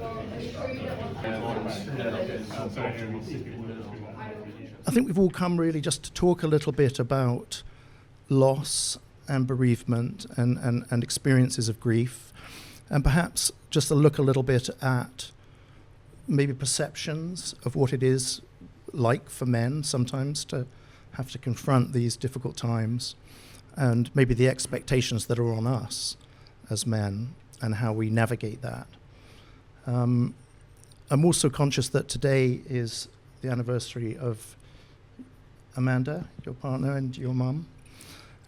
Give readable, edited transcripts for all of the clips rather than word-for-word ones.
I think we've all come really just to talk a little bit about loss and bereavement and experiences of grief, and perhaps just to look a little bit at maybe perceptions of what it is like for men sometimes to have to confront these difficult times, and maybe the expectations that are on us as men and how we navigate that. I'm also conscious that today is the anniversary of Amanda, your partner, and your mum.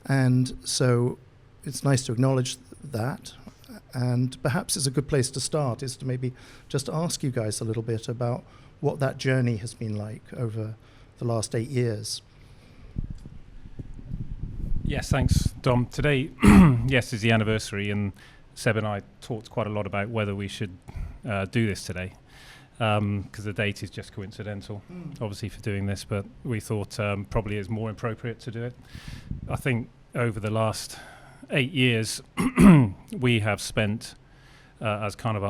And so it's nice to acknowledge that. And perhaps it's a good place to start is to maybe just ask you guys a little bit about what that journey has been like over the last 8 years. Yes, thanks, Dom. Today, yes, is the anniversary, and Seb and I talked quite a lot about whether we should do this today, because the date is just coincidental, obviously, for doing this, but we thought probably it's more appropriate to do it. I think over the last 8 years, we have spent as kind of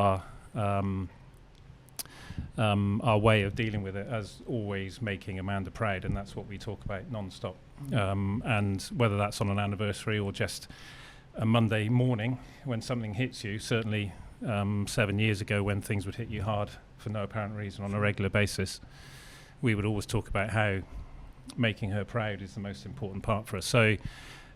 our way of dealing with it as always making Amanda proud, and that's what we talk about non-stop. And whether that's on an anniversary or just a Monday morning when something hits you, certainly 7 years ago when things would hit you hard for no apparent reason on a regular basis, we would always talk about how making her proud is the most important part for us. So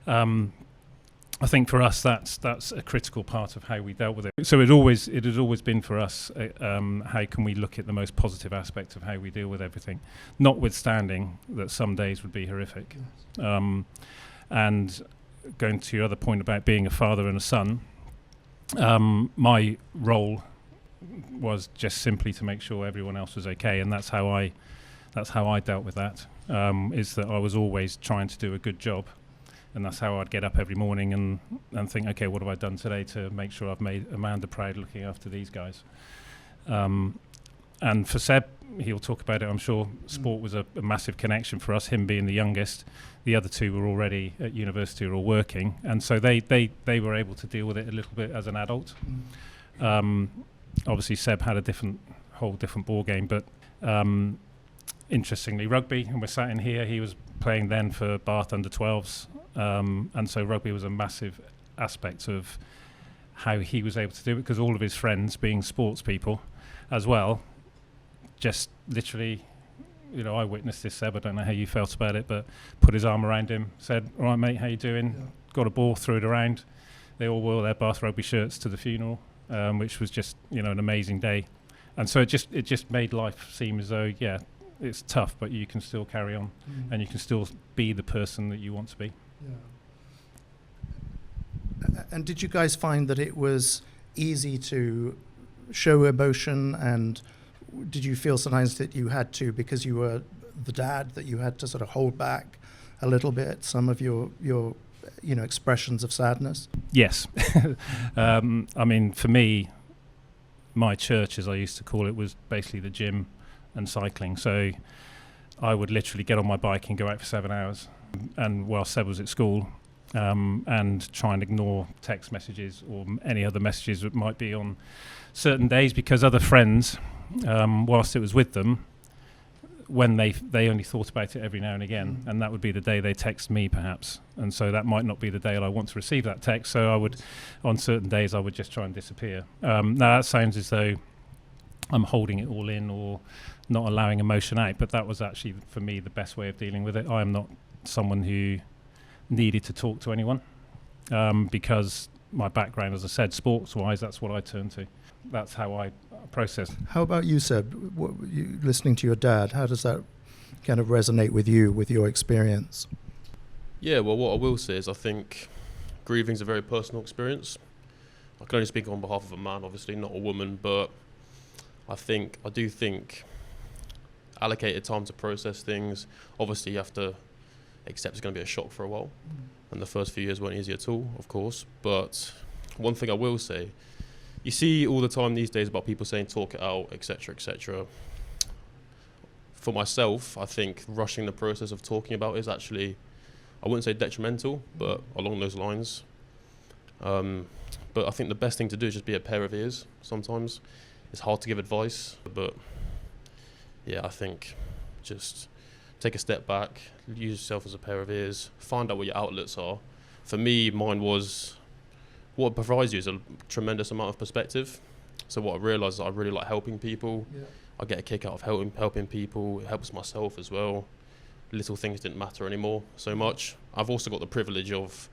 I think for us that's a critical part of how we dealt with it. So it has always been for us how can we look at the most positive aspect of how we deal with everything, notwithstanding that some days would be horrific. Yes. And going to your other point about being a father and a son, my role was just simply to make sure everyone else was okay, and that's how I dealt with that. Is that I was always trying to do a good job. And that's how I'd get up every morning and think, okay, what have I done today to make sure I've made Amanda proud looking after these guys? And for Seb, he'll talk about it, I'm sure. Sport was a massive connection for us, him being the youngest. The other two were already at university or working. And so they were able to deal with it a little bit as an adult. Obviously, Seb had a whole different ball game. But interestingly, rugby, and we're sat in here, he was playing then for Bath under-12s. And so rugby was a massive aspect of how he was able to do it, because all of his friends, being sports people as well, just literally, I witnessed this, Seb, I don't know how you felt about it, but put his arm around him, said, all right, mate, how you doing? Yeah. Got a ball, threw it around. They all wore their Bath Rugby shirts to the funeral, which was just, an amazing day. And so it just made life seem as though, yeah, it's tough, but you can still carry on and you can still be the person that you want to be. Yeah. And did you guys find that it was easy to show emotion, and did you feel sometimes that you had to, because you were the dad, that you had to sort of hold back a little bit some of your expressions of sadness? Yes. I mean, for me, my church, as I used to call it, was basically the gym and cycling. So I would literally get on my bike and go out for 7 hours, and while Seb was at school, and try and ignore text messages or any other messages that might be on certain days, because other friends, whilst it was with them, when they only thought about it every now and again, and that would be the day they text me perhaps, and so that might not be the day that I want to receive that text, so I would, on certain days, I would just try and disappear. Now that sounds as though I'm holding it all in or not allowing emotion out, but that was actually for me the best way of dealing with it. I am not someone who needed to talk to anyone, because my background, as I said, sports-wise, that's what I turn to. That's how I process. How about you, Seb? Listening to your dad, how does that kind of resonate with you, with your experience? Yeah, well, what I will say is I think grieving is a very personal experience. I can only speak on behalf of a man, obviously, not a woman, but I do think allocated time to process things. Obviously, you have to accept it's going to be a shock for a while, and the first few years weren't easy at all, of course. But one thing I will say, you see all the time these days about people saying talk it out, etc., etc. For myself, I think rushing the process of talking about is actually, I wouldn't say detrimental, but along those lines. But I think the best thing to do is just be a pair of ears sometimes. it's hard to give advice, but yeah, I think just take a step back, use yourself as a pair of ears, find out what your outlets are. For me, mine was, what it provides you is a tremendous amount of perspective. So what I realised is I really like helping people. Yeah. I get a kick out of helping people. It helps myself as well. Little things didn't matter anymore so much. I've also got the privilege of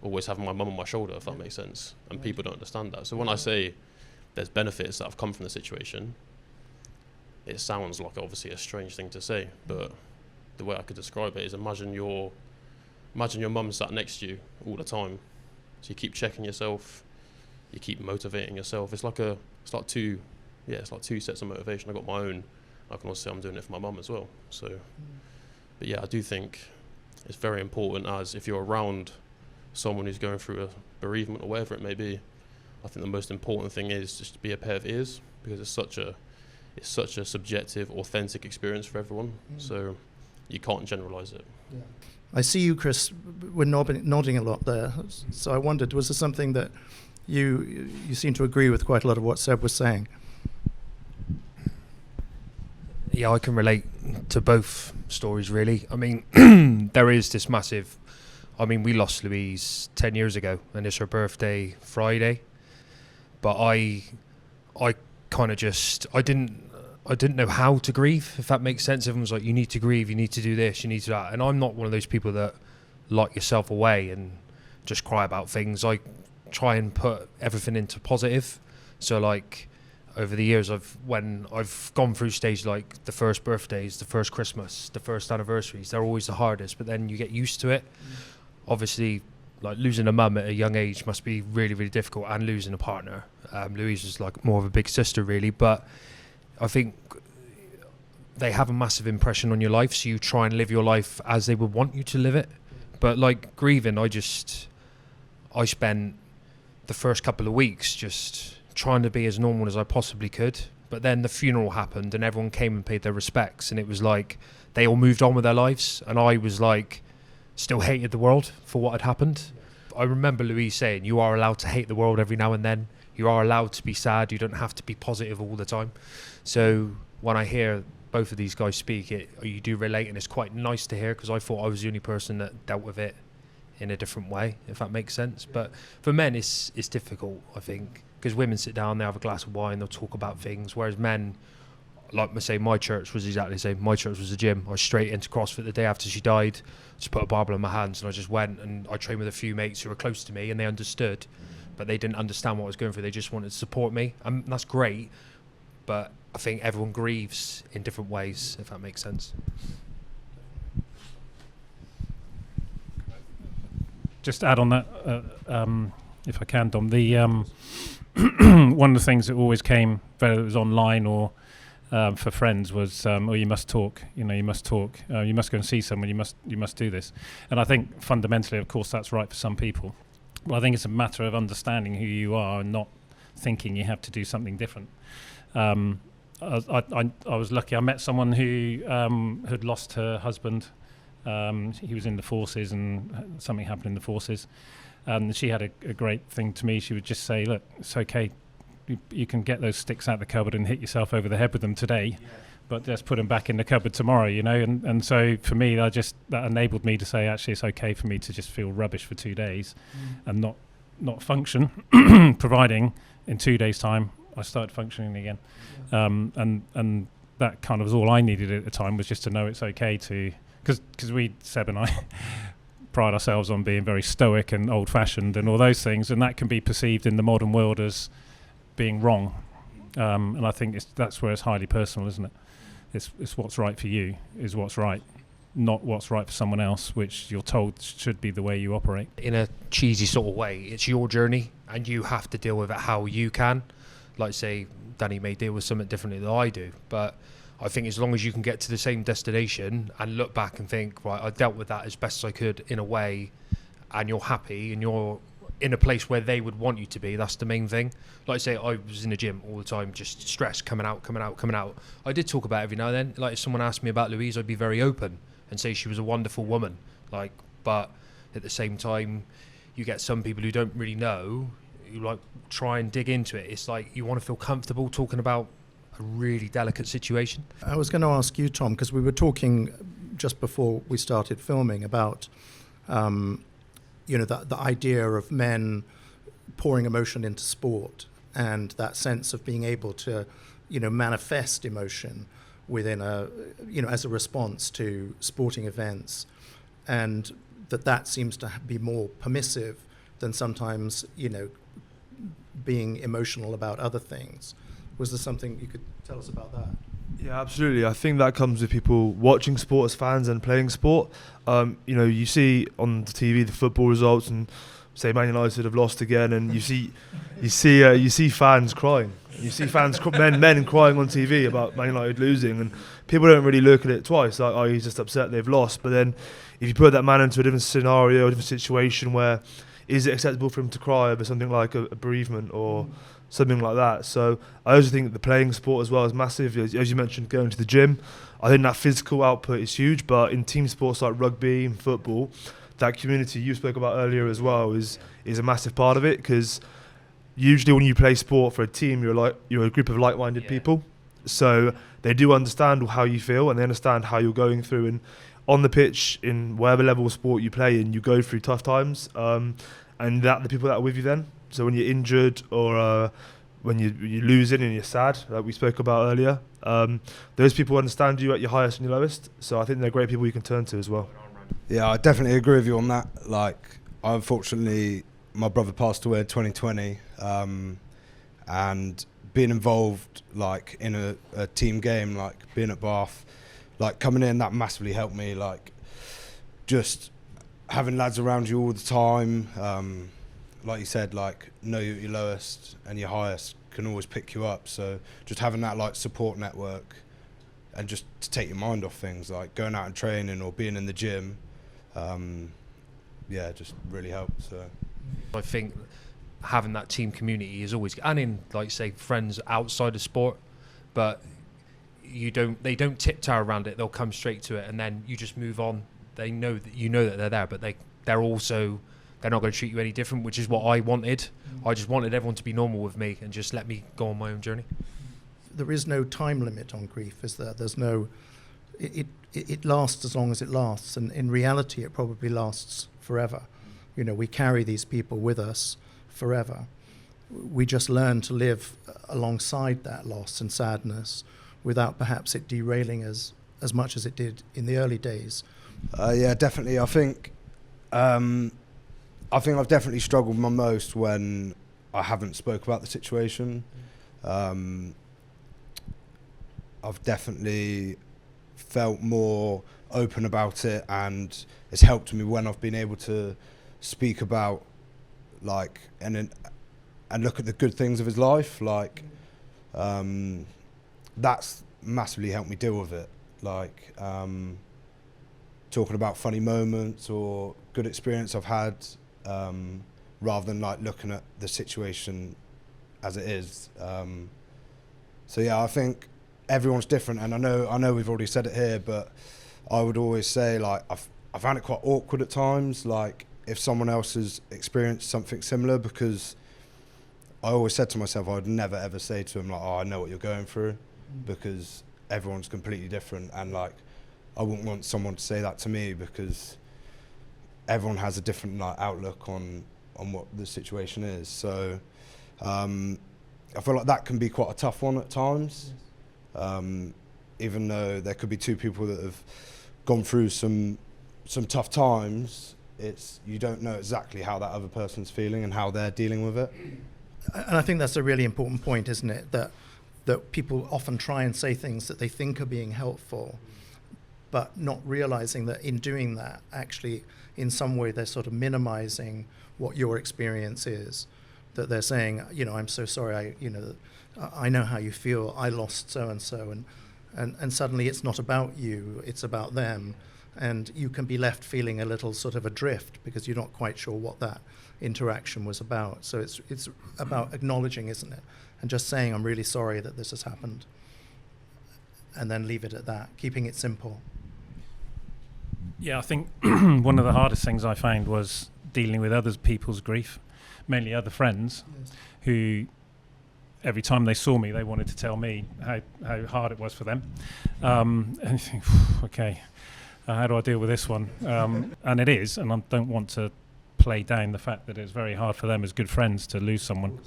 always having my mum on my shoulder, if that makes sense. And people don't understand that. So when I say there's benefits that have come from the situation, it sounds like obviously a strange thing to say, but the way I could describe it is imagine your mum sat next to you all the time. So you keep checking yourself, you keep motivating yourself. It's like two sets of motivation. I got my own. I can also say I'm doing it for my mum as well. So, but yeah, I do think it's very important, as if you're around someone who's going through a bereavement or whatever it may be, I think the most important thing is just to be a pair of ears, because it's such a subjective, authentic experience for everyone. So you can't generalize it. Yeah. I see you, Chris, were nodding a lot there. So I wondered, was there something that you seem to agree with quite a lot of what Seb was saying? Yeah, I can relate to both stories, really. I mean, there is this massive... I mean, we lost Louise 10 years ago, and it's her birthday Friday. But I kind of just... I didn't know how to grieve, if that makes sense. Everyone's like, you need to grieve, you need to do this, you need to do that. And I'm not one of those people that lock yourself away and just cry about things. I try and put everything into positive. So, like, over the years, when I've gone through stages like the first birthdays, the first Christmas, the first anniversaries, they're always the hardest, but then you get used to it. Obviously, like, losing a mum at a young age must be really, really difficult, and losing a partner. Louise was like more of a big sister, really, but I think they have a massive impression on your life, so you try and live your life as they would want you to live it. But like grieving, I spent the first couple of weeks just trying to be as normal as I possibly could. But then the funeral happened and everyone came and paid their respects, and it was like they all moved on with their lives, and I was like still hated the world for what had happened. I remember Louise saying, you are allowed to hate the world every now and then. You are allowed to be sad. You don't have to be positive all the time. So when I hear both of these guys speak, you do relate, and it's quite nice to hear, because I thought I was the only person that dealt with it in a different way, if that makes sense. But for men, it's difficult, I think, because women sit down, they have a glass of wine, they'll talk about things, whereas men, like I say, my church was exactly the same. My church was a gym. I was straight into CrossFit the day after she died. Just put a Bible in my hands, and I just went, and I trained with a few mates who were close to me, and they understood, but they didn't understand what I was going through. They just wanted to support me, and that's great. But I think everyone grieves in different ways, if that makes sense. Just add on that, if I can, Dom. The one of the things that always came, whether it was online or for friends, was, "Oh, you must talk. You know, you must talk. You must go and see someone. You must do this." And I think fundamentally, of course, that's right for some people. But I think it's a matter of understanding who you are and not thinking you have to do something different. I was lucky. I met someone who had lost her husband. He was in the forces, and something happened in the forces. And she had a great thing to me. She would just say, "Look, it's okay. You can get those sticks out the cupboard and hit yourself over the head with them today, but just put them back in the cupboard tomorrow." You know. And so for me, that enabled me to say, actually, it's okay for me to just feel rubbish for 2 days, and not function, providing in 2 days' time I started functioning again. And that kind of was all I needed at the time, was just to know it's okay to, because Seb and I pride ourselves on being very stoic and old-fashioned and all those things, and that can be perceived in the modern world as being wrong. And I think that's where it's highly personal, isn't it? It's what's right for you is what's right, not what's right for someone else, which you're told should be the way you operate. In a cheesy sort of way, it's your journey, and you have to deal with it how you can. Like, say, Danny may deal with something differently than I do, but I think as long as you can get to the same destination and look back and think, right, I dealt with that as best as I could in a way, and you're happy and you're in a place where they would want you to be, that's the main thing. Like I say, I was in the gym all the time, just stress coming out. I did talk about it every now and then. Like, if someone asked me about Louise, I'd be very open and say she was a wonderful woman. Like, but at the same time, you get some people who don't really know, you like try and dig into it. It's like you want to feel comfortable talking about a really delicate situation. I was going to ask you, Tom, because we were talking just before we started filming about, the idea of men pouring emotion into sport and that sense of being able to, manifest emotion within as a response to sporting events, and that seems to be more permissive than sometimes, being emotional about other things. Was there something you could tell us about that? Yeah, absolutely. I think that comes with people watching sport as fans and playing sport. You see on the TV the football results, and say Man United have lost again, and you see fans crying. You see fans, men crying on TV about Man United losing, and people don't really look at it twice. Like, oh, he's just upset they've lost. But then, if you put that man into a different scenario, a different situation, where is it acceptable for him to cry over something like a bereavement or something like that? So I also think that the playing sport as well is massive. As you mentioned, going to the gym, I think that physical output is huge. But in team sports like rugby and football, that community you spoke about earlier as well is a massive part of it, because usually when you play sport for a team, you're a group of like-minded people, so they do understand how you feel and they understand how you're going through. And on the pitch, in whatever level of sport you play in, you go through tough times, and that the people that are with you then. So when you're injured or when you're losing and you're sad, like we spoke about earlier, those people understand you at your highest and your lowest. So I think they're great people you can turn to as well. Yeah, I definitely agree with you on that. Like, unfortunately, my brother passed away in 2020, and being involved like in a team game, like being at Bath, like coming in, that massively helped me. Like, just having lads around you all the time, like you said, like know your lowest and your highest can always pick you up. So just having that like support network, and just to take your mind off things, like going out and training or being in the gym, just really helps. So I think having that team community is always, and in like say friends outside of sport, but they don't tiptoe around it. They'll come straight to it, and then you just move on. They know that they're there, but they're not going to treat you any different, which is what I wanted. I just wanted everyone to be normal with me and just let me go on my own journey. There is no time limit on grief, is there? There's no. It lasts as long as it lasts, and in reality, it probably lasts forever. We carry these people with us forever. We just learn to live alongside that loss and sadness without perhaps it derailing us as much as it did in the early days. Yeah, definitely. I think I've definitely struggled my most when I haven't spoke about the situation. I've definitely felt more open about it, and it's helped me when I've been able to speak about like and look at the good things of his life. Like that's massively helped me deal with it. Like talking about funny moments or good experience I've had, rather than like looking at the situation as it is. So yeah, I think everyone's different, and I know we've already said it here, but I would always say like I found it quite awkward at times, like if someone else has experienced something similar, because I always said to myself I would never ever say to them like, oh, I know what you're going through, because everyone's completely different, and like I wouldn't want someone to say that to me, because everyone has a different like outlook on what the situation is. So I feel like that can be quite a tough one at times. Even though there could be two people that have gone through some tough times, you don't know exactly how that other person's feeling and how they're dealing with it. And I think that's a really important point, isn't it? That people often try and say things that they think are being helpful, but not realizing that in doing that, actually, in some way, they're sort of minimizing what your experience is. That they're saying, I'm so sorry, I know how you feel, I lost so-and-so, and suddenly it's not about you, it's about them. And you can be left feeling a little sort of adrift because you're not quite sure what that interaction was about. So it's about acknowledging, isn't it? And just saying, I'm really sorry that this has happened. And then leave it at that, keeping it simple. Yeah, I think one of the hardest things I found was dealing with other people's grief. mainly other friends who every time they saw me, they wanted to tell me how hard it was for them. And you think, okay, how do I deal with this one? And it is, and I don't want to play down the fact that it's very hard for them as good friends to lose someone.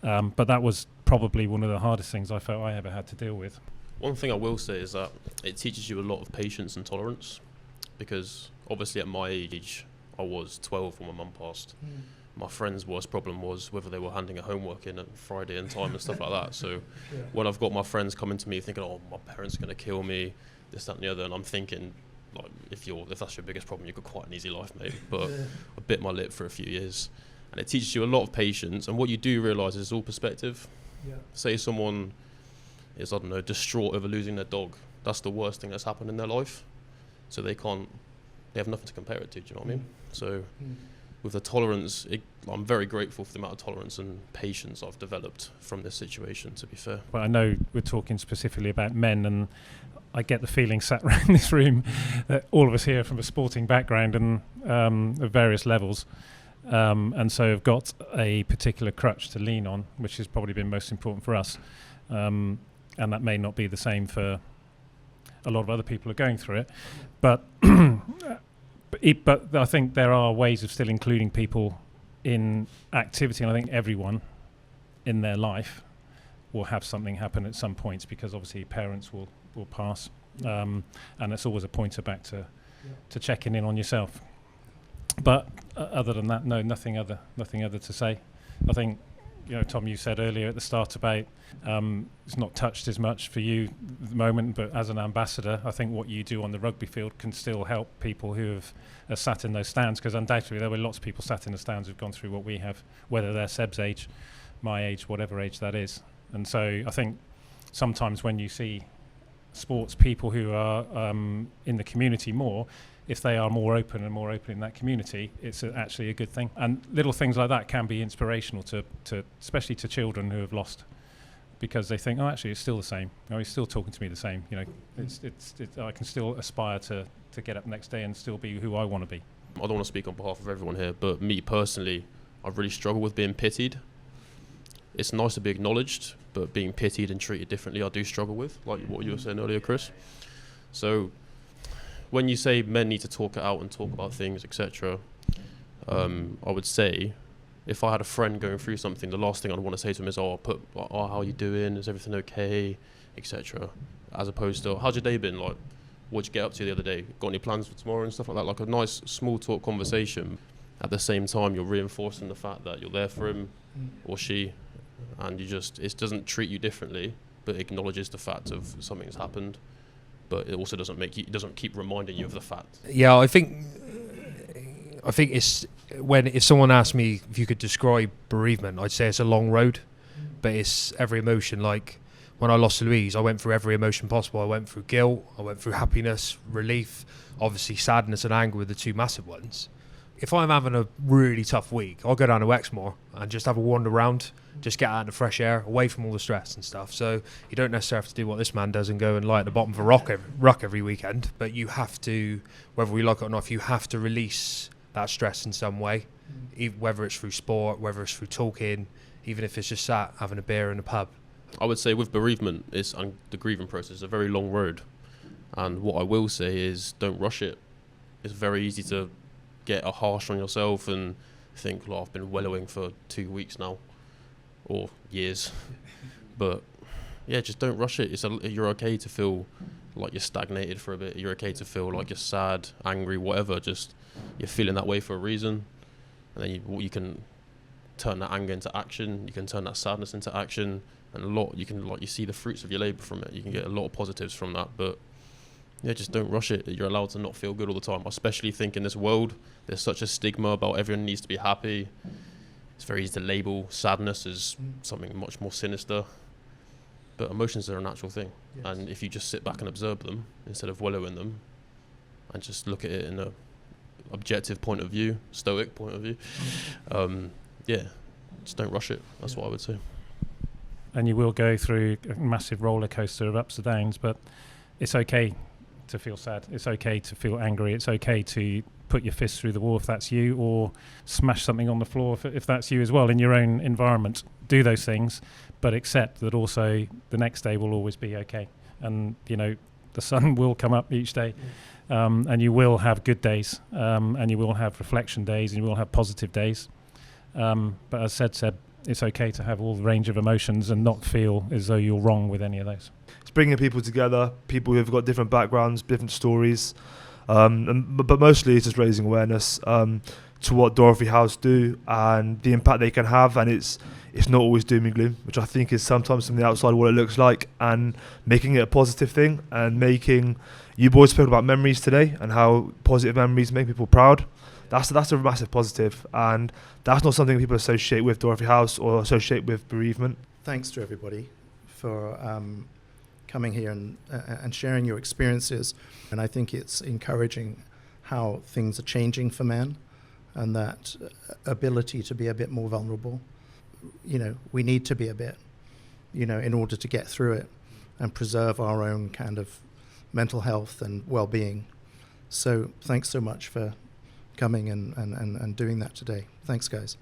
But that was probably one of the hardest things I felt I ever had to deal with. One thing I will say is that it teaches you a lot of patience and tolerance, because obviously at my age, I was 12 when my mum passed. My friend's worst problem was whether they were handing a homework in at Friday in time and stuff like that. So when I've got my friends coming to me thinking, oh, my parents are going to kill me, this, that and the other, and I'm thinking, like, if that's your biggest problem, you've got quite an easy life, mate. But I bit my lip for a few years. And it teaches you a lot of patience, and what you do realise is it's all perspective. Say someone is, I don't know, distraught over losing their dog. That's the worst thing that's happened in their life. So they have nothing to compare it to, do you know what I mean? So with the tolerance, I'm very grateful for the amount of tolerance and patience I've developed from this situation, to be fair. Well, I know we're talking specifically about men, and I get the feeling sat around this room that all of us here are from a sporting background and at various levels. And so have got a particular crutch to lean on, which has probably been most important for us. And that may not be the same for a lot of other people who are going through it. But but I think there are ways of still including people in activity, and I think everyone in their life will have something happen at some points, because obviously parents will pass. And it's always a pointer back to checking in on yourself. But other than that, no, nothing other to say. I think, Tom, you said earlier at the start about it's not touched as much for you at the moment, but as an ambassador, I think what you do on the rugby field can still help people who have sat in those stands, because undoubtedly there were lots of people sat in the stands who've gone through what we have, whether they're Seb's age, my age, whatever age that is. And so I think sometimes when you see sports people who are in the community more, if they are more open in that community, it's actually a good thing. And little things like that can be inspirational to especially to children who have lost, because they think, oh, actually, it's still the same. Oh, he's still talking to me the same. It's I can still aspire to get up next day and still be who I want to be. I don't want to speak on behalf of everyone here, but me personally, I've really struggled with being pitied. It's nice to be acknowledged, but being pitied and treated differently, I do struggle with, like what you were saying earlier, Chris. So when you say men need to talk it out and talk about things, etc., I would say, if I had a friend going through something, the last thing I'd want to say to him is, how are you doing? Is everything okay? Etc. As opposed to, how's your day been? Like, what'd you get up to the other day? Got any plans for tomorrow and stuff like that? Like a nice small talk conversation. At the same time, you're reinforcing the fact that you're there for him or she, and it doesn't treat you differently, but acknowledges the fact of something's happened. But it also doesn't doesn't keep reminding you of the fact. Yeah, I think it's if someone asked me if you could describe bereavement, I'd say it's a long road, but it's every emotion. Like when I lost Louise, I went through every emotion possible. I went through guilt, I went through happiness, relief, obviously sadness and anger were the two massive ones. If I'm having a really tough week, I'll go down to Exmoor and just have a wander around, just get out in the fresh air, away from all the stress and stuff. So you don't necessarily have to do what this man does and go and lie at the bottom of a ruck every weekend, but you have to, whether we like it or not, you have to release that stress in some way, whether it's through sport, whether it's through talking, even if it's just sat having a beer in a pub. I would say with bereavement, the grieving process is a very long road. And what I will say is, don't rush it. It's very easy to get harsh on yourself and think, I've been wallowing for 2 weeks now, or years. But yeah, just don't rush it. You're okay to feel like you're stagnated for a bit. You're okay to feel like you're sad, angry, whatever. Just you're feeling that way for a reason, and then you can turn that anger into action. You can turn that sadness into action, and you see the fruits of your labour from it. You can get a lot of positives from that, but yeah, just don't rush it. You're allowed to not feel good all the time. I especially think in this world, there's such a stigma about everyone needs to be happy. It's very easy to label sadness as something much more sinister. But emotions are a natural thing. Yes. And if you just sit back and observe them, instead of wallow in them, and just look at it in a objective point of view, stoic point of view, just don't rush it. That's what I would say. And you will go through a massive roller coaster of ups and downs, but it's okay to feel sad. It's okay to feel angry. It's okay to put your fist through the wall if that's you, or smash something on the floor if that's you as well in your own environment. Do those things, but accept that also the next day will always be okay. And, you know, the sun will come up each day, and you will have good days, and you will have reflection days, and you will have positive days. But as Seb, it's okay to have all the range of emotions and not feel as though you're wrong with any of those. It's bringing people together, people who've got different backgrounds, different stories, but mostly it's just raising awareness to what Dorothy House do and the impact they can have. And it's not always doom and gloom, which I think is sometimes from the outside what it looks like, and making it a positive thing, and making, you boys spoke about memories today and how positive memories make people proud. That's a massive positive, and that's not something people associate with Dorothy House or associate with bereavement. Thanks to everybody for coming here and sharing your experiences. And I think it's encouraging how things are changing for men, and that ability to be a bit more vulnerable. You know, we need to be a bit, you know, in order to get through it and preserve our own kind of mental health and well-being. So thanks so much for coming and doing that today. Thanks, guys.